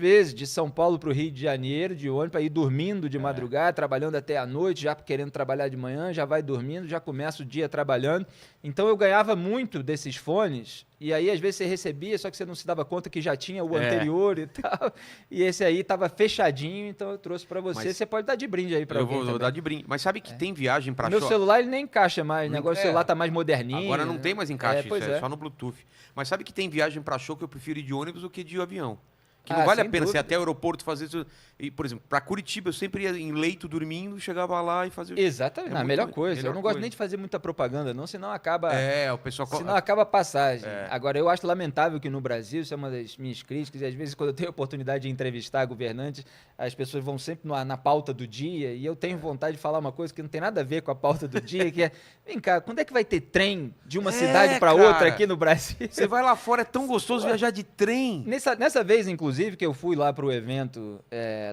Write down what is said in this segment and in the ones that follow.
vezes de São Paulo para o Rio de Janeiro, de ônibus, para ir dormindo de madrugada, trabalhando até a noite, já querendo trabalhar de manhã, já vai dormindo, já começa o dia trabalhando. Então eu ganhava muito desses fones, e aí às vezes você recebia, só que você não se dava conta que já tinha o anterior e tal. E esse aí tava fechadinho, então eu trouxe para você. Mas Você pode dar de brinde aí para alguém eu vou também. dar de brinde. Mas sabe que tem viagem pra Meu show? celular ele nem encaixa mais, né? Agora o celular tá mais moderninho. Agora não tem mais encaixe, pois isso é só no Bluetooth. Mas sabe que tem viagem pra show que eu prefiro ir de ônibus do que de avião? Que não vale a sem pena você ir dúvida. até o aeroporto fazer isso. E, por exemplo, pra Curitiba eu sempre ia em leito dormindo, chegava lá e fazia. Exatamente, É não, a muito melhor coisa. melhor Eu não gosto coisa. nem de fazer muita propaganda, não, senão acaba. O pessoal. Senão acaba a passagem. Agora, eu acho lamentável que no Brasil, isso é uma das minhas críticas, e às vezes quando eu tenho a oportunidade de entrevistar governantes, as pessoas vão sempre na pauta do dia, e eu tenho vontade de falar uma coisa que não tem nada a ver com a pauta do dia, que é, vem cá, quando é que vai ter trem de uma cidade para outra cara. aqui no Brasil? Você vai lá fora, é tão gostoso viajar de trem. Nessa vez, inclusive, que eu fui lá para o evento,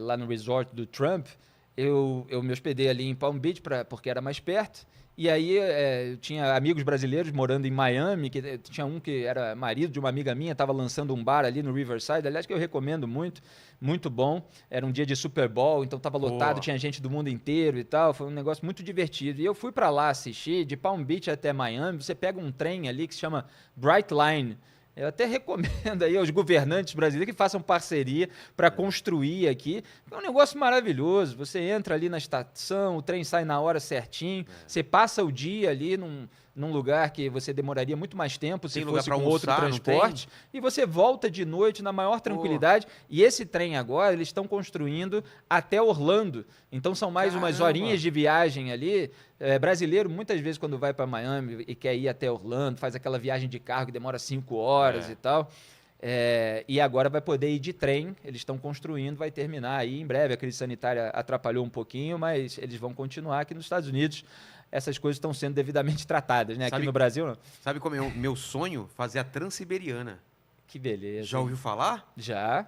lá no resort do Trump, eu me hospedei ali em Palm Beach, porque era mais perto. E aí eu tinha amigos brasileiros morando em Miami, que tinha um que era marido de uma amiga minha, estava lançando um bar ali no Riverside, aliás, que eu recomendo muito, muito bom. Era um dia de Super Bowl, então estava lotado, tinha gente do mundo inteiro e tal, foi um negócio muito divertido. E eu fui para lá assistir, de Palm Beach até Miami, você pega um trem ali que se chama Bright Line. Eu até recomendo aí aos governantes brasileiros que façam parceria para construir aqui. É um negócio maravilhoso. Você entra ali na estação, o trem sai na hora certinho, você passa o dia ali num lugar que você demoraria muito mais tempo se fosse com outro transporte, e você volta de noite na maior tranquilidade. E esse trem agora, eles estão construindo até Orlando. Então são mais umas horinhas de viagem ali. Brasileiro, muitas vezes, quando vai para Miami e quer ir até Orlando, faz aquela viagem de carro que demora 5 horas e tal. E agora vai poder ir de trem, eles estão construindo, vai terminar aí em breve. A crise sanitária atrapalhou um pouquinho, mas eles vão continuar aqui nos Estados Unidos. Essas coisas estão sendo devidamente tratadas, né? Aqui no Brasil, não. Sabe como é o meu sonho? Fazer a Transiberiana. Que beleza. Já ouviu falar? Já.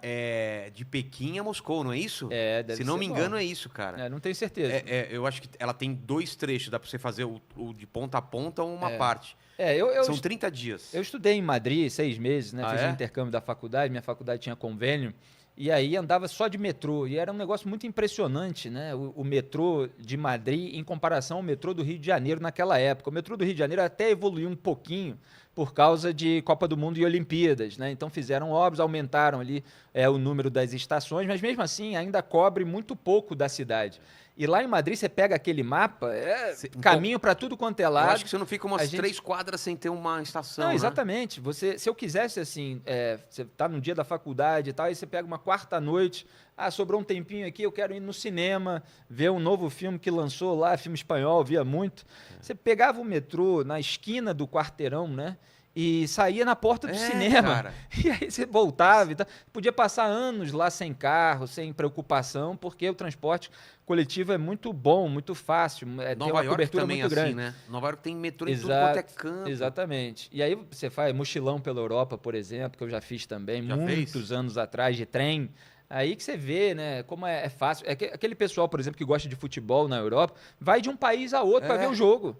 De Pequim a Moscou, não é isso? Deve Se não ser me engano, é isso, cara. Não tenho certeza. Eu acho que ela tem 2 trechos, dá pra você fazer o de ponta a ponta ou uma parte. São 30 dias. Eu estudei em Madrid 6 meses, né? Fiz um intercâmbio da faculdade, minha faculdade tinha convênio. E aí andava só de metrô, e era um negócio muito impressionante, né? O metrô de Madrid em comparação ao metrô do Rio de Janeiro naquela época. O metrô do Rio de Janeiro até evoluiu um pouquinho por causa de Copa do Mundo e Olimpíadas, né? Então fizeram obras, aumentaram ali o número das estações, mas mesmo assim ainda cobre muito pouco da cidade. E lá em Madrid, você pega aquele mapa, caminho para tudo quanto é lado. Eu acho que você não fica umas 3 quadras sem ter uma estação, Não, né? exatamente. Se eu quisesse, assim, você tá no dia da faculdade e tal, aí você pega uma quarta noite, sobrou um tempinho aqui, eu quero ir no cinema, ver um novo filme que lançou lá, filme espanhol, via muito. Você pegava o metrô na esquina do quarteirão, né? E saía na porta do cinema. Cara. E aí você voltava e tal. Podia passar anos lá sem carro, sem preocupação, porque o transporte coletivo é muito bom, muito fácil. Tem uma cobertura também muito grande. Assim, né? Nova York tem metrô em tudo quanto é canto. Exatamente. E aí você faz mochilão pela Europa, por exemplo, que eu já fiz também, muitos anos atrás, de trem. Aí que você vê, né, como é fácil. Aquele pessoal, por exemplo, que gosta de futebol na Europa, vai de um país a outro para ver o jogo.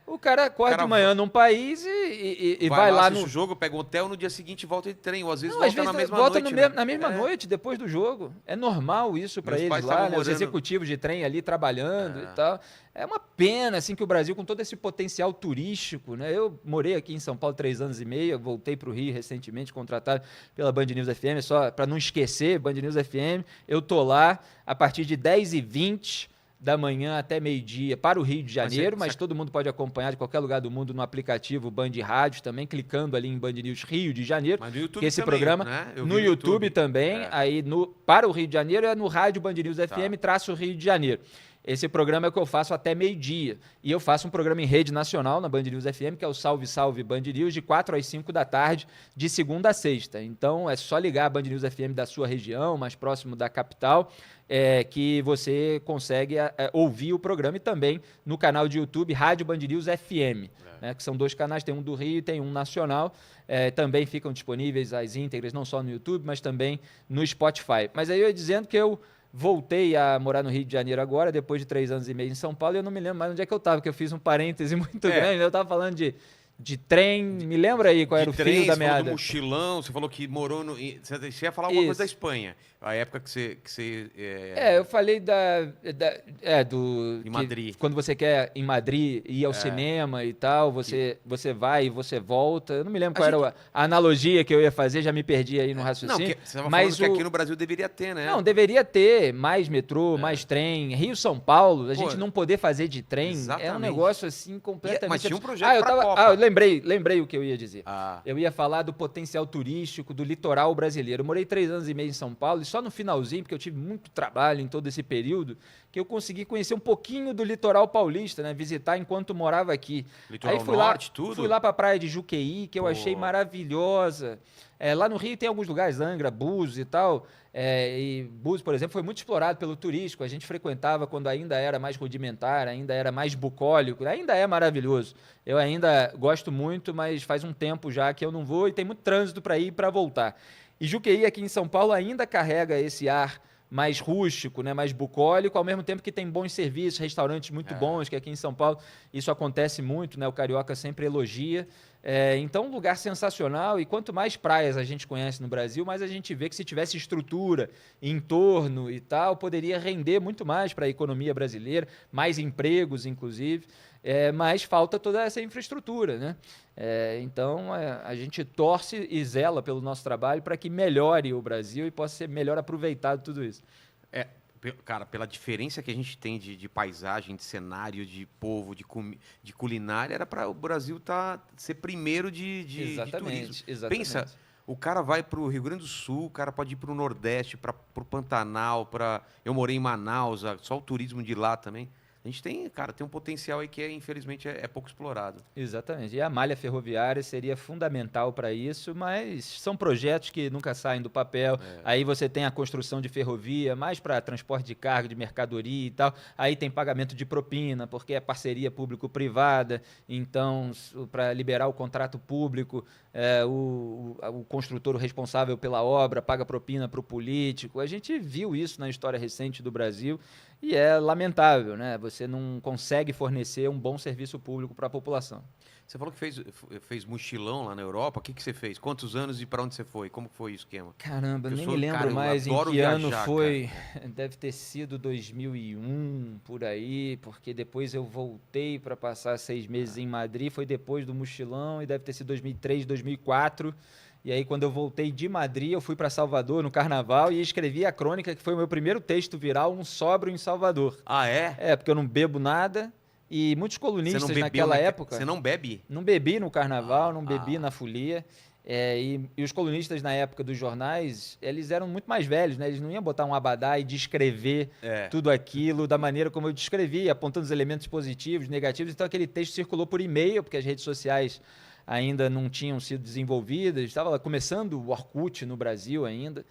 O cara acorda de manhã num país e vai lá no jogo, pega um hotel, no dia seguinte volta de trem, ou às vezes volta na mesma volta noite. Na mesma noite, depois do jogo. É normal isso para eles lá, né? Os executivos de trem ali trabalhando e tal. É uma pena, assim, que o Brasil, com todo esse potencial turístico, né? Eu morei aqui em São Paulo 3 anos e meio, voltei para o Rio recentemente, contratado pela Band News FM, só para não esquecer, Band News FM, eu tô lá a partir de 10h20 da manhã até meio-dia para o Rio de Janeiro, mas todo mundo pode acompanhar de qualquer lugar do mundo no aplicativo Band Rádios também, clicando ali em Band News Rio de Janeiro. Mas no YouTube esse também, programa, né? no YouTube também, aí para o Rio de Janeiro é no rádio Band News FM / Rio de Janeiro. Esse programa é o que eu faço até meio-dia. E eu faço um programa em rede nacional na Band News FM, que é o Salve Salve Band News, de 4 às 5 da tarde, de segunda a sexta. Então, é só ligar a Band News FM da sua região, mais próximo da capital, que você consegue ouvir o programa, e também no canal de YouTube Rádio Band News FM, né, que são 2 canais, tem um do Rio e tem um nacional. Também ficam disponíveis as íntegras, não só no YouTube, mas também no Spotify. Mas aí eu ia dizendo que eu voltei a morar no Rio de Janeiro agora, depois de 3 anos e meio em São Paulo, e eu não me lembro mais onde é que eu estava, porque eu fiz um parêntese muito grande. Eu estava falando de trem, me lembra aí qual era o fio da meada? Você falou do mochilão, você falou que morou no... Você ia falar alguma coisa da Espanha, a época que você eu falei de Madrid. Quando você quer, em Madrid, ir ao cinema e tal, você vai e você volta. Eu não me lembro qual era a analogia que eu ia fazer, já me perdi aí no raciocínio. Não, você estava falando que aqui no Brasil deveria ter, né? Não, deveria ter mais metrô, mais trem. Rio-São Paulo, a gente não poder fazer de trem, é um negócio assim completamente... Mas tinha um projeto pra Copa. Eu lembrei o que eu ia dizer. Eu ia falar do potencial turístico do litoral brasileiro. Eu morei 3 anos e meio em São Paulo e só no finalzinho, porque eu tive muito trabalho em todo esse período, que eu consegui conhecer um pouquinho do litoral paulista, né? Visitar enquanto morava aqui. Litoral norte, tudo? Fui lá para a praia de Juqueí, que eu achei maravilhosa. Lá no Rio tem alguns lugares, Angra, Búzios e tal. E Búzios, por exemplo, foi muito explorado pelo turístico. A gente frequentava quando ainda era mais rudimentar, ainda era mais bucólico. Ainda é maravilhoso. Eu ainda gosto muito, mas faz um tempo já que eu não vou e tem muito trânsito para ir e para voltar. E Juqueí, aqui em São Paulo, ainda carrega esse ar mais rústico, né, mais bucólico, ao mesmo tempo que tem bons serviços, restaurantes muito bons, que aqui em São Paulo isso acontece muito, né, o carioca sempre elogia. Então, um lugar sensacional, e quanto mais praias a gente conhece no Brasil, mais a gente vê que se tivesse estrutura, entorno e tal, poderia render muito mais para a economia brasileira, mais empregos, inclusive, mas falta toda essa infraestrutura, né? Então, a gente torce e zela pelo nosso trabalho para que melhore o Brasil e possa ser melhor aproveitado tudo isso. Cara, pela diferença que a gente tem de paisagem, de cenário, de povo, de culinária, era para o Brasil ser primeiro de turismo. Exatamente. Pensa, o cara vai para o Rio Grande do Sul, o cara pode ir para o Nordeste, para o Pantanal, eu morei em Manaus, só o turismo de lá também. A gente tem um potencial aí que, infelizmente, é pouco explorado. Exatamente. E a malha ferroviária seria fundamental para isso, mas são projetos que nunca saem do papel. Aí você tem a construção de ferrovia, mais para transporte de carga, de mercadoria e tal. Aí tem pagamento de propina, porque é parceria público-privada. Então, para liberar o contrato público, o construtor responsável pela obra paga propina para o político. A gente viu isso na história recente do Brasil. E é lamentável, né? Você não consegue fornecer um bom serviço público para a população. Você falou que fez mochilão lá na Europa. O que você fez? Quantos anos e para onde você foi? Como foi o esquema? Caramba, nem me lembro mais em que ano foi. Deve ter sido 2001, por aí, porque depois eu voltei para passar 6 meses em Madrid. Foi depois do mochilão e deve ter sido 2003, 2004. E aí, quando eu voltei de Madrid, eu fui para Salvador no Carnaval e escrevi a crônica, que foi o meu primeiro texto viral, um sóbrio em Salvador. Ah, é? Porque eu não bebo nada e muitos colunistas naquela época... Você não bebe? Não bebi no Carnaval, não bebi na folia. E os colunistas, na época dos jornais, eles eram muito mais velhos, né? Eles não iam botar um abadá e descrever tudo aquilo da maneira como eu descrevi, apontando os elementos positivos, negativos. Então, aquele texto circulou por e-mail, porque as redes sociais ainda não tinham sido desenvolvidas, estava começando o Orkut no Brasil ainda.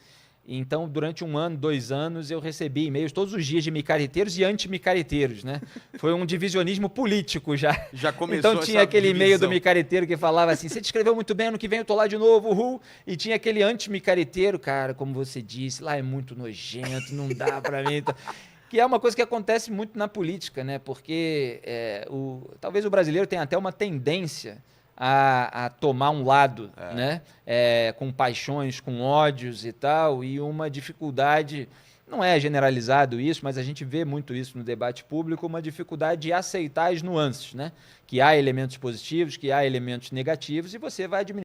Então, durante 1 ano, 2 anos, eu recebi e-mails todos os dias de micareteiros e anti-micareteiros, né? Foi um divisionismo político já. Já começou. Então, tinha aquele e-mail do micareteiro que falava assim, você descreveu muito bem, ano que vem eu tô lá de novo, uhul. E tinha aquele anti-micareteiro, cara, como você disse, lá é muito nojento, não dá pra mim... Que é uma coisa que acontece muito na política, né? Porque talvez o brasileiro tenha até uma tendência a tomar um lado, né? Com paixões, com ódios e tal, e uma dificuldade, não é generalizado isso, mas a gente vê muito isso no debate público, uma dificuldade de aceitar as nuances, né? Que há elementos positivos, que há elementos negativos, e você vai